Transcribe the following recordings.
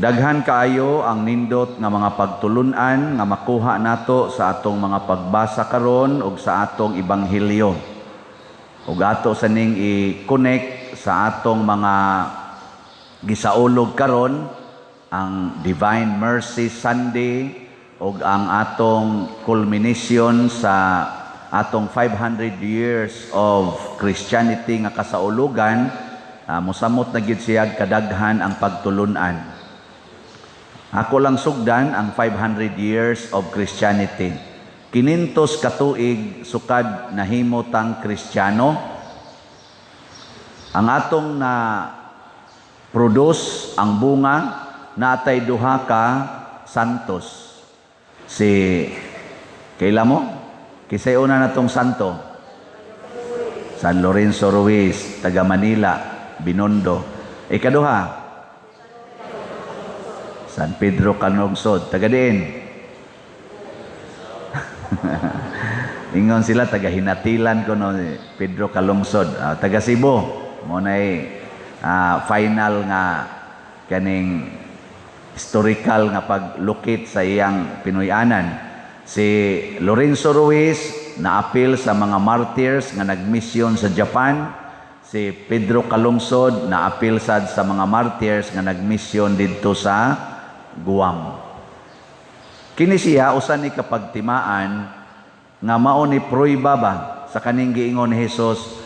Daghan kaayo ang nindot nga mga pagtulunan nga makuha nato sa atong mga pagbasa karon ug sa atong ebanghelyo. Ug ato sa ning i-connect sa atong mga gisaulog karon ang Divine Mercy Sunday ug ang atong culmination sa atong 500 years of Christianity nga kasaulugan. Mosamot na gid siya kadaghan ang pagtulunan. Ako lang sugdan ang 500 years of Christianity. 500 katuig sukad nahimo tang Kristiyano. Ang atong na produce ang bunga natay duha ka santos. Si kaila mo? Kisay una natong santo? San Lorenzo Ruiz, taga Manila, Binondo. Ikaduha, San Pedro Calungsod, taga diin. Ingon sila taga Hinatilan ko no, Pedro Calungsod, taga Cebu. Mo nay final nga kaning historical nga paglukit sa iyang Pinoyanan. Si Lorenzo Ruiz na-apil sa mga martyrs nga nagmisyon sa Japan. Si Pedro Calungsod na-apil sad sa mga martyrs nga nagmisyon didto sa Guam. Kini siya usa ni kapagtimaan nga mao ni pruiba ba sa kaning giingon ni Hesus.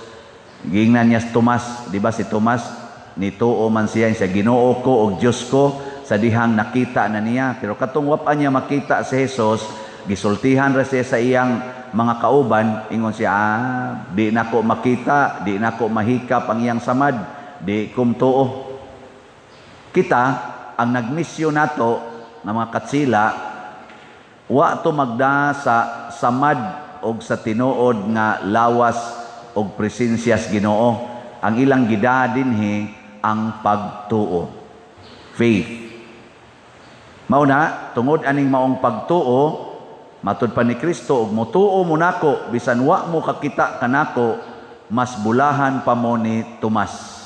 Giingnan niya si Tomas, di ba si Tomas nituo man siya Ginoo ko og Dios ko sa dihang nakita na niya. Pero katong wa niya makita si Hesus, gisultihan ra siya sa iyang mga kauban, ingon siya, di nako makita, di nako mahikap ang iyang samad, di kumtuo. Kita ang nagmisyon nato ng mga katsila, wa to magda sa samad og sa tinuod nga lawas og presensya sa Ginoo. Ang ilang gida dinhi ang pagtuo, faith. Mao na tungod aning maong pagtuo, matud pa ni Kristo, og motuo mo nako bisan wa mo kakita kanako, mas bulahan pa mo ni Tomas.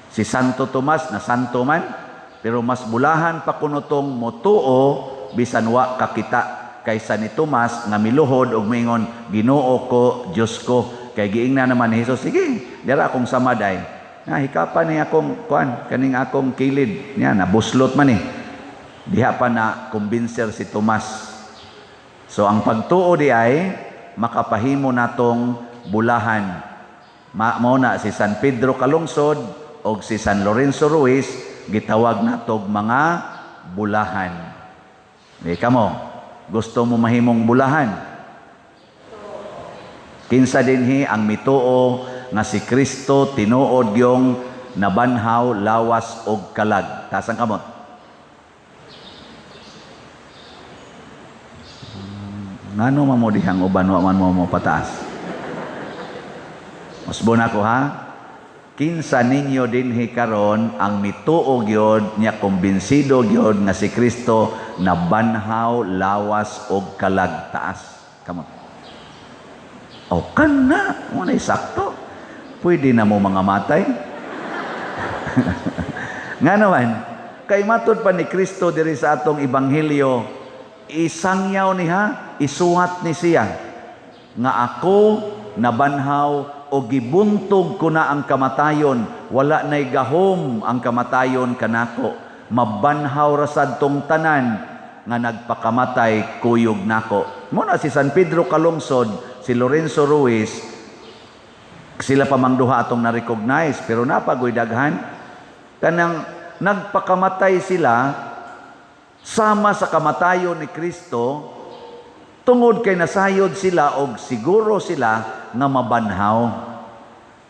Si Santo Tomas na santo man, pero mas bulahan pa kunutong motuo bisan wa kakita kaysa ni Tomas nga miluhod og mingon Ginoo ko, Dios ko. Kay giingna naman ni Hesus, sige, dira akong samaday. Hikapan ni akong kuan, kaning akong kilid. Niya nabuslot man Diha pa na kumbinser si Tomas. So ang pagtuo di ay makapahimo natong bulahan. Mao na si San Pedro Calungsod og si San Lorenzo Ruiz gitawag natog mga bulahan. Kamo, gusto mo mahimong bulahan? Kinsa dinhi ang mituo nga si Kristo tinuod yung nabanhaw, lawas og kalag. Tasang kamot. Ngano man mo dihang uban wa man mo pataas? Musbon ako ha. Kinsa ninyo dinhi karon ang mituo gyud nya kumbinsido gyud nga si Kristo nabanhaw, lawas og kalag. Taas. Kamot. O kana, mo na sakto. Pwede na mo mga matay. Nga naman, kay matud pa ni Kristo diri sa atong ebanghelyo, isangyaw niya, isuhat ni siya nga ako nabanhaw o gibuntog ko na ang kamatayon, wala na'y gahom ang kamatayon kanako, mabanhaw rasad tong tanan nga nagpakamatay kuyog nako. Muna si San Pedro Calungsod, si Lorenzo Ruiz, sila pamangduha atong na-recognize, pero napagoy daghan kanang nagpakamatay sila sama sa kamatayon ni Kristo, tungod kay nasayod sila og siguro sila nga mabanhaw.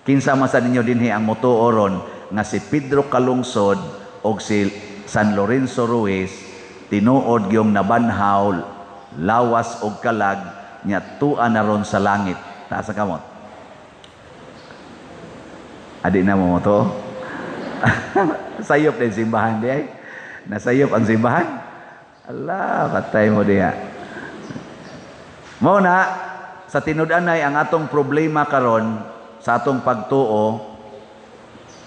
Kinsa man sa ninyo dinhi ang motuoron nga si Pedro Calungsod og si San Lorenzo Ruiz tinuod gyung nabanhaw, lawas og kalag nya tuan na ron sa langit. Taas ang kamot. Adi na mo to. Sayop din simbahan di ay. Nasayop ang simbahan. Allah, patay mo diya. Mao na sa tinud-anay ang atong problema karon sa atong pagtuo,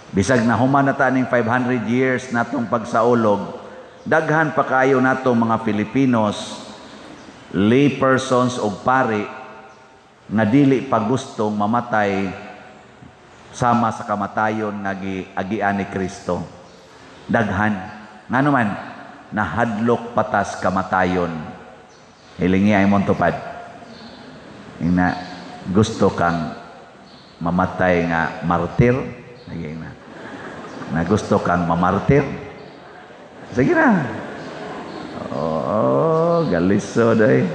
Bisag na human na ta ning 500 years natong pagsaulog, daghan pa kayo natong mga Filipinos, lay persons o pari, nga dili pa gustong mamatay sama sa kamatayon nga giagian ni Kristo. Daghan. Nga naman, nahadlok patas kamatayon. Hilingi ay mong tupad. Ina, gusto kang mamatay nga martir. Na gusto kang mamartir. Sige na. Oo, galiso day.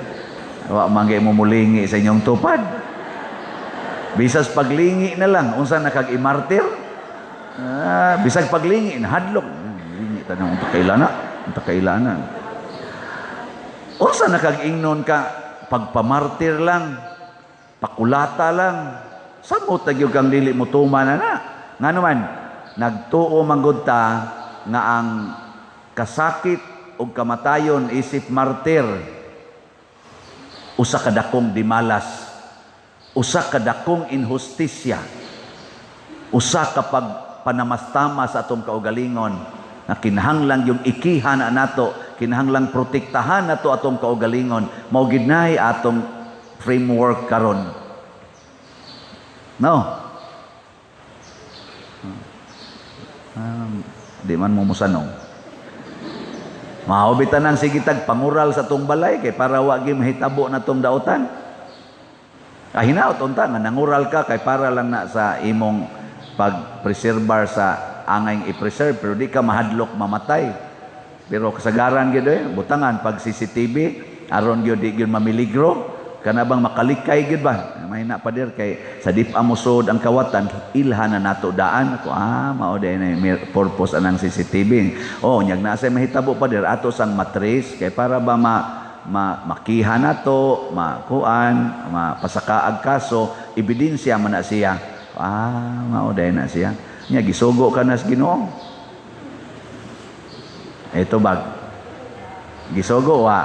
Wa manggay mo mulingi sa inyong tupad. Bisas paglingi na lang, unsa nakag-imartir? Bisag paglingi, nahadlok. Lingi tanong, unta kailana. Unsa nakag-ingnon ka, pagpamartir lang, pakulata lang, saan mo tagyog kang lili mo tuman na? Nga naman, nagtuo manggod ta nga ang kasakit o kamatayon isip martir, usa kadakong dimalas, usa kadakong inhustisya, usa kapag panamastama sa atong kaugalingon, na kinahanglang yung ikihan na nato, kinahanglang protektahan nato atong kaugalingon, mao gid nay atong framework karon. No? Di man mo musanong. Mahubitan ang sigitag pangural sa tong balay kay para wagi mahitabo na tong dautan. Hinaot unta nga nangural ka kay para lang na sa imong pag-preserbar sa angay i-preserve pero di ka mahadlok mamatay. Pero kasagaran gyud butangan pag CCTV aron gyud di gyud mamiligro kana bang makalikay gyud ba? Mahina pa der kay sa dip amusod ang kawatan ilhan na nato daan ako mao day na purpose anang CCTV. Nyag na say mahitabo pa der ato sang matris kay para ba makiha nato, makuan, mapasakaag kaso, ebidensya man na siya. Mauday na siya. Nya gisugo ka na sa Ginoo. Ito bag. Gisugo wa.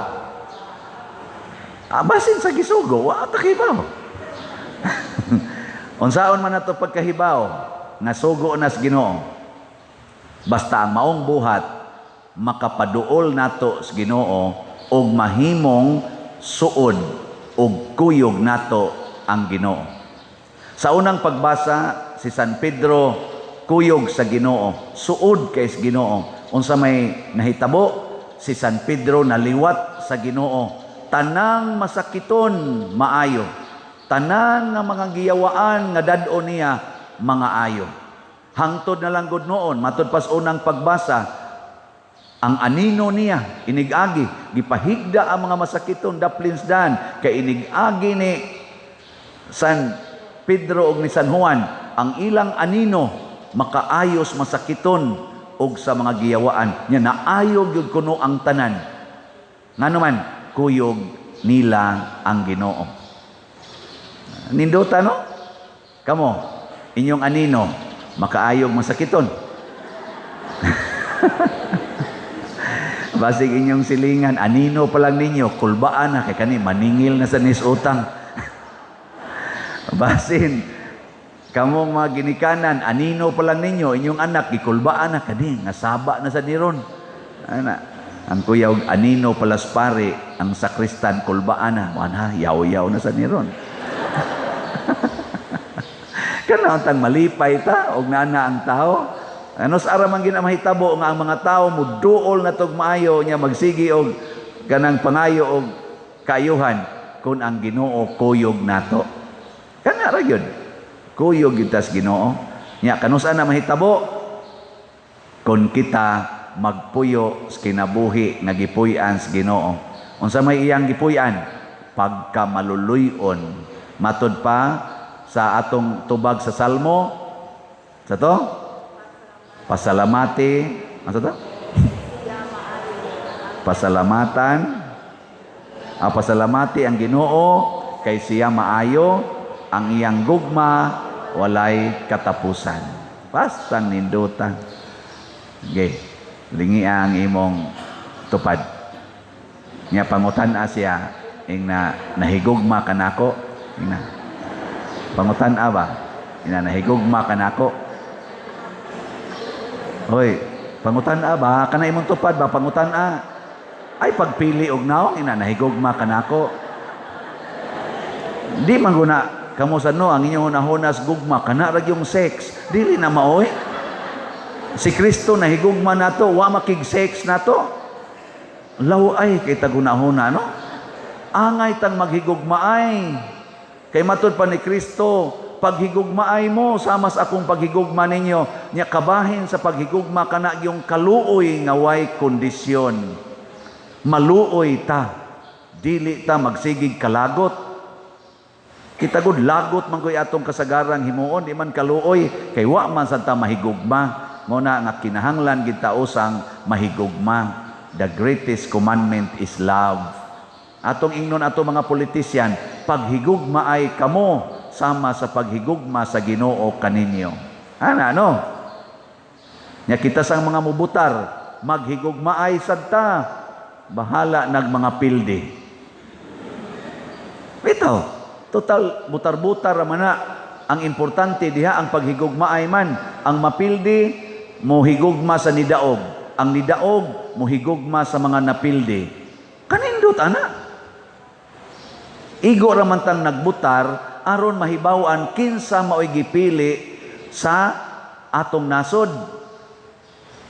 Basin sa gisugo wa ta kahibaw. Unsaon man nato pagkahibaw nga sugo na sa Ginoo. Basta ang maong buhat makapaduol nato sa Ginoo og mahimong suod og kuyog nato ang Ginoo. Sa unang pagbasa si San Pedro kuyog sa Ginoo, suod kay sa Ginoo. Unsa may nahitabo si San Pedro naliwat sa Ginoo, tanang masakiton maayo, tanan nga mga giyawaan nga dad-o niya mga ayo. Hangtod na lang gud noon matud pas unang pagbasa ang anino niya, inigagi, gipahigda ang mga masakiton daplinsdan, kay inigagi ni San Pedro o ni San Juan, ang ilang anino, makaayos masakiton o sa mga giyawaan. Nya naayog yung kuno ang tanan. Nga naman, kuyog nila ang Ginoo. Nindota no? Kamo, inyong anino, makaayog masakiton. Basig inyong silingan, anino pa lang ninyo, kulbaan na, kay kani, maningil na sa nisutang. Basin, kamong mga ginikanan, anino pa lang ninyo, inyong anak, gikulbaan na, kani, nasaba na sa niron. Ang kuyaw, anino palas pare, ang sakristan, kulbaan na, yaw-yaw na sa niron. Kanaon malipay ta, og nana ang tao, sa aramang ginamahitabo nga ang mga tao muduol na tog maayo niya magsigi og kanang pangayo og kaayuhan kun ang Ginoo kuyog nato. Kana ra gyud. Kuyog gyud tas Ginoo. Nya kanusa na mahitabo kun kita magpuyo sa kinabuhi nga gipuy-an sa Ginoo. Unsa may iyang gipuy-an? Pagka maluluyon. Matud pa sa atong tubag sa Salmo. Sa to? Pasalamati, ano to? Pasalamatan, pasalamati ang Ginoo kay siya maayo, ang iyang gugma walay katapusan. Basta nindutan. Okay, lingi ang imong tupad. Nya pangutan siya ing nahigugma kanako, ina. Pangutan ba? Ina nahigugma kanako. Hoy, pangutana ba? Kana imong tupad ba? Pangutana. Ay, pagpili og naong, nahigugma ka na ako. Di man guna, kamo sa no, ang inyong hunahunas gugma, kana rag yung sex. Dili na maoy. Si Kristo nahigugma na to, wa makig-sex na to. Laway kay tagunahuna, no? Angay tang maghigugmaay. Kay matud pa ni Kristo, paghigugmaay mo, samas akong paghigugma ninyo, nya kabahin sa paghigugma kana yung kaluoy nga way kondisyon. Maluoy ta, dili ta magsigig kalagot. Kita gud lagot man koy atong kasagarang himuon, di man kaluoy, kay wa man sad ta mahigugma. Muna nga kinahanglan gid ta usang mahigugma. The greatest commandment is love. Atong ingnon ato mga politisyan, paghigugma ay kamo sama sa paghigugma sa Ginoo kaninyo. Ana no? Nya kita sang mga mubutar, maghigugma ay sad ta. Bahala nag mga pildi. Ito, total butar-butar man na. Ang importante diha ang paghigugma ay man. Ang mapildi mohigugma sa nidaog. Ang nidaog mohigugma sa mga napildi. Kanindot ana. Igo ra man tang nagbutar aron mahibaw-an kinsa maoy gipili sa atong nasod.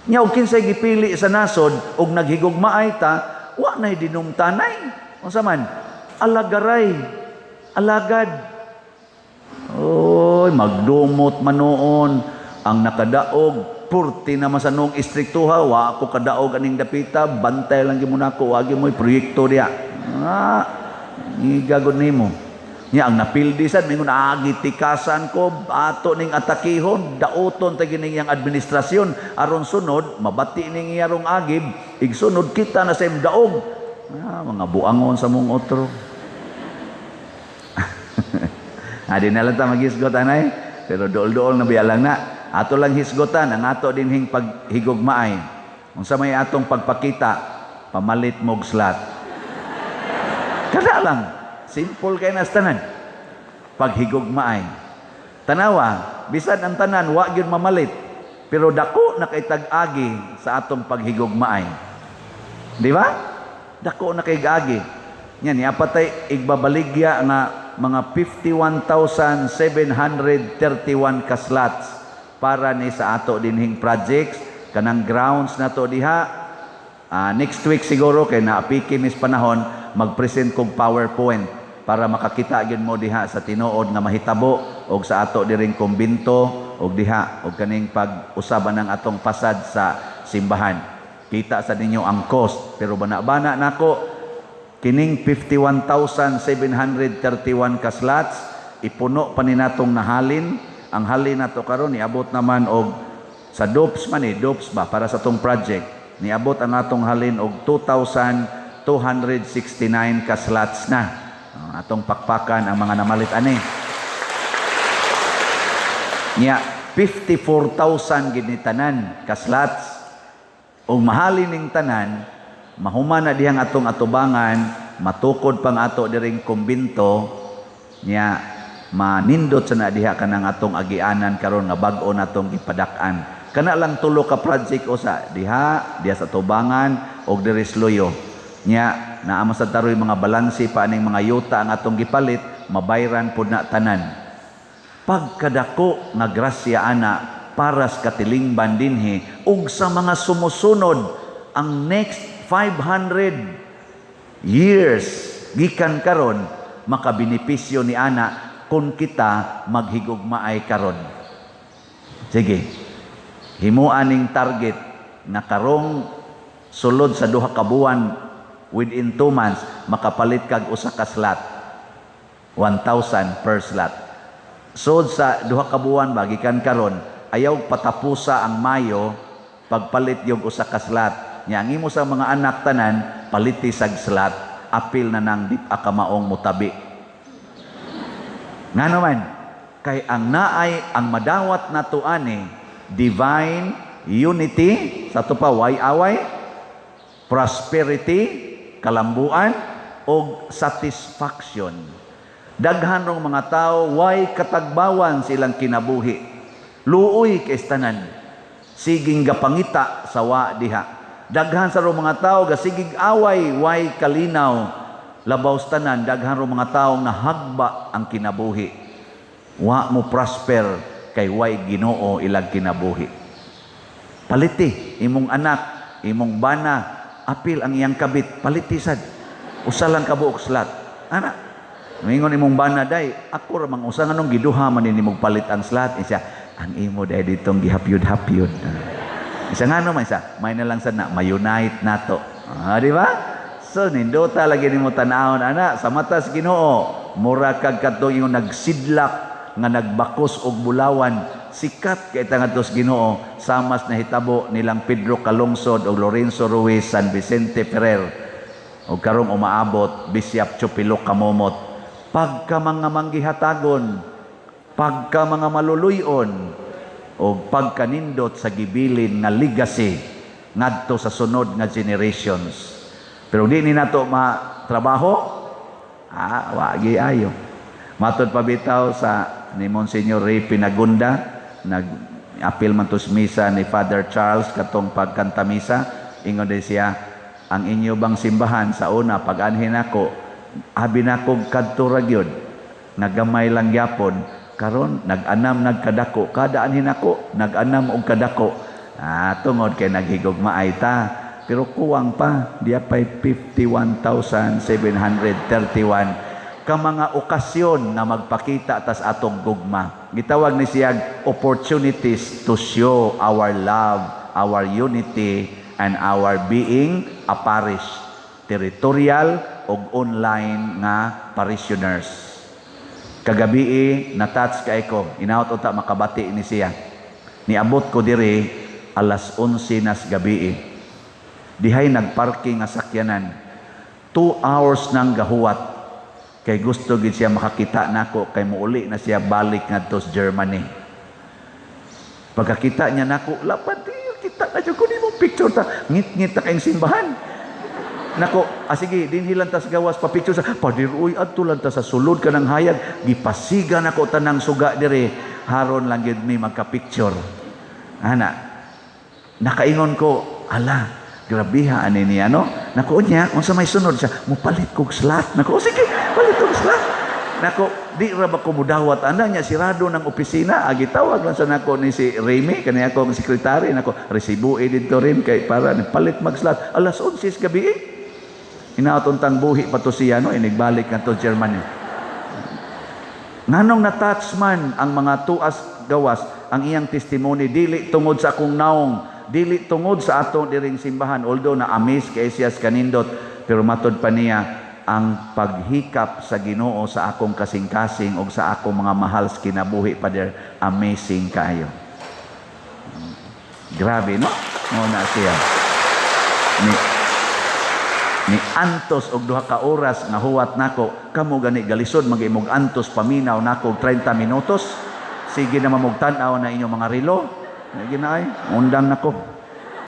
Nya og kinsay gipili sa nasod og naghigugmaay ta, wa nay dinumtanay. Unsa man? Alagaray. Alagad. Oy, magdumot man noon ang nakadaog purti na masanong istriktuha, wa ako kadaog aning dapita, bantay lang gyud nako, wagi mo'y proyekto diya. Igagod nimo. Nya ang napildi sad mingon agitikasan ko ato ning atakihon dauton ta gining yang administrasyon aron sunod mabati ning iyarong agib igsunod kita na sa daog. Mga buangon sa mong otro. Adi na lang ta maghisgot anay pero dool-dool na biya lang na. Ato lang hisgotan ang ato dinhing paghigugmaay. Unsa may atong pagpakita pamalit mog slot. Kada lang. Simple kay nas tanan. Paghigugmaay. Tanawa, bisan ang tanan wa gyud mamalit, pero dako na kay tag-agi sa atong paghigugmaay. Di ba? Dako na kay agi. Nya ni apatay igbabaligya nga mga 51,731 ka slots para ni sa ato dinhing projects kanang grounds na to diha. Next week siguro kay naapiki mis panahon mag-present kog PowerPoint para makakita gyud mo diha sa tinuod nga mahitabo og sa ato diring kumbinto og diha og kaning pag-usaban ng atong pasad sa simbahan. Kita sa ninyo ang cost pero bana-bana nako kining 51,731 ka slots ipuno pa ni natong nahalin. Ang halin nato karon niabot naman og sa DOPS man DOPS ba para sa tong project niabot ang atong halin og 2,269 ka slots na. Atong pakpakan ang mga namalit ani. Nya 54,000 gid ni tanan ka slots. Og mahalin ning tanan, mahuman na dihang atong atubangan, matukod pang ato diring kumbinto, nya manindot sa na diha kanang atong agianan karon nga bag-o natong gipadak-an. Kana lang tulo ka project usa diha sa tubangan og diri sa Loyo. Nya naama sa taroy mga balansi pa aning mga yuta ang atong gipalit, mabayran pud na tanan. Pagkadako nga grasya ana para sa katilingban dinhi ug sa mga sumusunod ang next 500 years gikan karon makabenepisyo ni ana kung kita maghigugmaay karon. Sige. Himuan ning target na karong sulod sa duha ka buwan within 2 months makapalit kag usa ka slot. 1,000 per slot. So sa duha ka buwan bagikan karon ayaw patapusa ang Mayo pagpalit yung usa ka slot. Nya ang imo sa mga anak tanan paliti sag slot. Apil na nang dip ka maong mutabi. Nga naman kay ang naay ang madawat nato ani divine unity sa to pa away prosperity kalambuan o satisfaction. Daghan rong mga tao way katagbawan silang kinabuhi. Luoy kay tanan. siging gapangita sa wa diha. Daghan sa ro mga tao gasigig away way kalinaw labaw sa tanan, daghan ro mga tao nga hagba ang kinabuhi. Wa mo prosper kay way Ginoo ilang kinabuhi. Paliti imong anak, imong bana, apil ang iyang kabit, paliti sad. Usa lang kabuok slat. Ana, mingon imong bana day, ako ra mang usa nganong giduha man ni mong palit ang slat. Isa, ang imo day ditong gihapyod-hapyod. Isa nga naman isa, may na lang sad na ma-unite nato. Di ba? So nindota lagi nimo tan-awon ana sa matas Ginoo, mura kag kadtong ingon nagsidlak nga nagbakos og bulawan, sikat kay tangadtos Ginoo, samas na hitabo nilang Pedro Calungsod og Lorenzo Ruiz, San Vicente Ferrer og karong umaabot Bishop Chupilo Kamomot. Pagka mga manggihatagon, pagka mga maluluyon o pagkanindot sa gibilin nga legacy ngadto sa sunod nga generations. Pero di ni nato matrabaho, wagi ayo. Matod pabitaw sa ni Monsignor Ray Pinagunda, nag-apil man tos misa ni Father Charles katong pagkanta misa, ingon din siya, ang inyo bang simbahan sa una pag-anhin ako, abi na kong kadto ra gyud, nagamay lang gyapon, karon nag-anam nagkadako, kada anhin ako, nag-anam og kadako. Tungod kay naghigugmaay ta. Pero kuwang pa, diya pa'y 51,731 ka mga okasyon na magpakita tas atong gugma. Gitawag ni siyag opportunities to show our love, our unity, and our being a parish, territorial o online nga parishioners. Kagabi na-touch kay ko, inaot uta makabati ni siya. Niabot ko diri alas 11 nas gabi. Dihay nagparking nga sakyanan. 2 hours nang gahuwat. Kay gusto gid siya makakita nako kay muuli na siya balik ngadto sa Germany. Pagkakita niya nako, lapad kita na jud ko nimo picture ta. Ngit-ngit ta kayong simbahan. Nako, sige, dinhi lang tas gawas pa picture sa padiruy adto lang ta sa sulod kanang hayag, gipasiga nako tanang suga dire haron lang gid mi magka-picture. Ana. Nakaingon ko, ala, grabiha ani niya, no? Naku, niya, kung sa may sunod siya, mupalit kong slot. Naku, sige, palit kong slot. Naku, di ra ba ko mudawat? Anda niya, sirado ng opisina. Agitawag lang sa nako ni si Remy, kanina akong sekretary. Naku, resibo dito rin, kay para palit mag-slot. Alas 11 gabi Inaatuntang buhi pa to siya, no? Inigbalik na to Germany. Nganong na-touch man ang mga tuas gawas, ang iyang testimony, dili tungod sa akong naong, dili tungod sa ato diring simbahan, although na-amaze kay siyas kanindot, pero matod pa niya ang paghikap sa Ginoo sa akong kasing-kasing o sa akong mga mahal sa kinabuhi pa der, amazing kayo. Grabe, no? Muna siya. Ni antos og 2 ka oras nga huwat nako, kamo gani galisod mag-imog antos paminaw nako 30 minutos. Sige na mamugtan-aw na inyong mga relo. Ginay, undang nako.